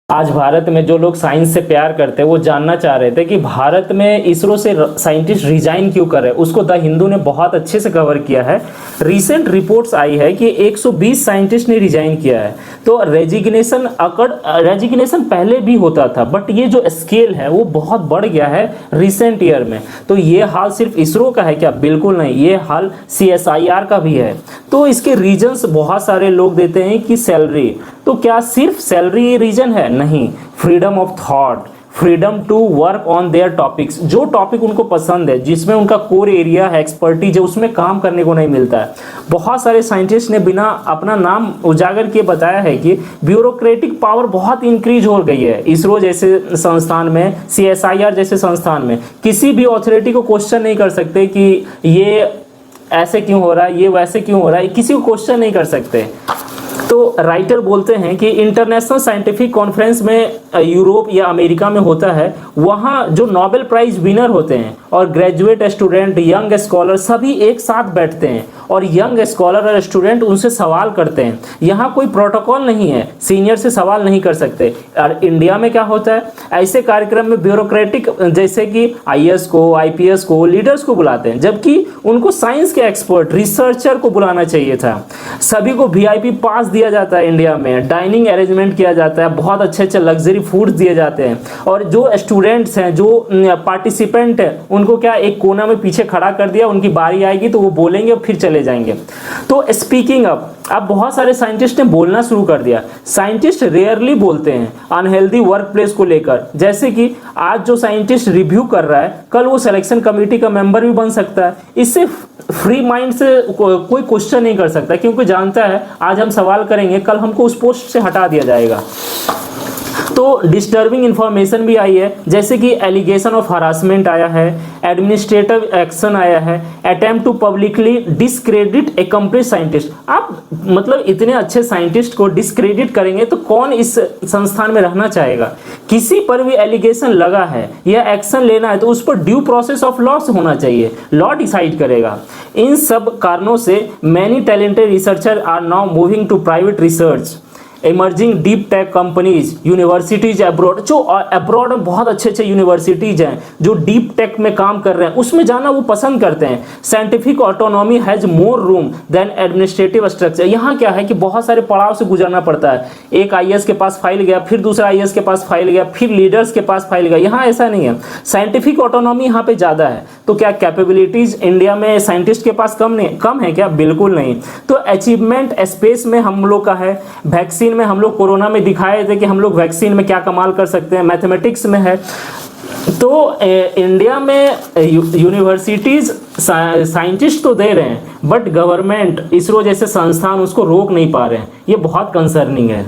आज भारत में जो लोग साइंस से प्यार करते हैं वो जानना चाह रहे थे कि भारत में इसरो से साइंटिस्ट रिजाइन क्यों कर रहे हैं। उसको द हिंदू ने बहुत अच्छे से कवर किया है। रिसेंट रिपोर्ट्स आई है कि 120 साइंटिस्ट ने रिजाइन किया है। तो रेजिग्नेशन पहले भी होता था, बट ये जो स्केल है वो बहुत बढ़ गया है रिसेंट ईयर में। तो ये हाल सिर्फ इसरो का है क्या? बिल्कुल नहीं, ये हाल CSIR का भी है। तो इसके रीजंस बहुत सारे लोग देते हैं कि सैलरी। तो क्या सिर्फ सैलरी रीजन है? नहीं, freedom of thought, freedom to work on their topics. जो टॉपिक उनको पसंद है, जिसमें उनका कोर एरिया है, एक्सपर्टीज है, उसमें काम करने को नहीं मिलता है। बहुत सारे साइंटिस्ट ने बिना अपना नाम उजागर किए बताया है कि ब्यूरोक्रेटिक पावर बहुत इंक्रीज हो गई है इसरो जैसे संस्थान में, CSIR जैसे संस्थान में। किसी भी अथॉरिटी को क्वेश्चन नहीं कर सकते कि ये ऐसे क्यों हो रहा है, ये वैसे क्यों हो रहा है, किसी को क्वेश्चन नहीं कर सकते। तो राइटर बोलते हैं कि इंटरनेशनल साइंटिफिक कॉन्फ्रेंस में यूरोप या अमेरिका में होता है, वहाँ जो नोबेल प्राइज विनर होते हैं और ग्रेजुएट स्टूडेंट, यंग स्कॉलर सभी एक साथ बैठते हैं और यंग स्कॉलर और स्टूडेंट उनसे सवाल करते हैं। यहाँ कोई प्रोटोकॉल नहीं है, सीनियर से सवाल नहीं कर सकते। और इंडिया में क्या होता है, ऐसे कार्यक्रम में ब्यूरोक्रेटिक जैसे कि IAS को, IPS को, लीडर्स को बुलाते हैं, जबकि उनको साइंस के एक्सपर्ट, रिसर्चर को बुलाना चाहिए था। सभी को VIP पास दिया जाता है इंडिया में, डाइनिंग अरेंजमेंट किया जाता है, बहुत अच्छे अच्छे लग्जरी फूड्स दिए जाते हैं। और जो स्टूडेंट्स हैं, जो पार्टिसिपेंट हैं, उनको क्या एक कोना में पीछे खड़ा कर दिया, उनकी बारी आएगी तो वो बोलेंगे और फिर चले जाएंगे। तो स्पीकिंग अप, अब बहुत सारे साइंटिस्ट ने बोलना शुरू कर दिया। साइंटिस्ट रेयरली बोलते हैं अनहेल्दी वर्क प्लेस को लेकर। जैसे कि आज जो साइंटिस्ट रिव्यू कर रहा है, कल वो सिलेक्शन कमेटी का मेंबर भी बन सकता है। इससे फ्री माइंड से कोई क्वेश्चन नहीं कर सकता, क्योंकि जानता है आज हम सवाल करेंगे, कल हमको उस पोस्ट से हटा दिया जाएगा। तो डिस्टर्बिंग इंफॉर्मेशन भी आई है, जैसे कि एलिगेशन ऑफ हरासमेंट आया है, एडमिनिस्ट्रेटिव एक्शन आया है, attempt to publicly discredit accomplished scientist. आप मतलब इतने अच्छे साइंटिस्ट को डिस्क्रेडिट करेंगे तो कौन इस संस्थान में रहना चाहेगा। किसी पर भी एलिगेशन लगा है या एक्शन लेना है तो उस पर ड्यू प्रोसेस ऑफ लॉ से होना चाहिए, लॉ डिसाइड करेगा। इन सब कारणों से many talented researcher are now moving to private research, emerging deep tech companies, universities abroad. जो अब्रॉड में बहुत अच्छे अच्छे यूनिवर्सिटीज हैं जो डीप टेक में काम कर रहे हैं, उसमें जाना वो पसंद करते हैं। Scientific autonomy has more room than administrative structure. यहाँ क्या है कि बहुत सारे पड़ाव से गुजरना पड़ता है। एक IAS के पास फाइल गया, फिर दूसरा IAS के पास फाइल गया, फिर लीडर्स के पास फाइल गया। यहाँ ऐसा नहीं है, साइंटिफिक ऑटोनॉमी यहाँ पे ज़्यादा है। तो क्या कैपेबिलिटीज इंडिया में साइंटिस्ट के पास कम है क्या? बिल्कुल नहीं। तो अचीवमेंट स्पेस में हम लोग का है, वैक्सीन में हम लोग कोरोना में दिखाए थे कि हम लोग वैक्सीन में क्या कमाल कर सकते हैं, मैथमेटिक्स में है। तो इंडिया में यूनिवर्सिटीज साइंटिस्ट तो दे रहे हैं, बट गवर्नमेंट, इसरो जैसे संस्थान उसको रोक नहीं पा रहे हैं। ये बहुत कंसर्निंग है।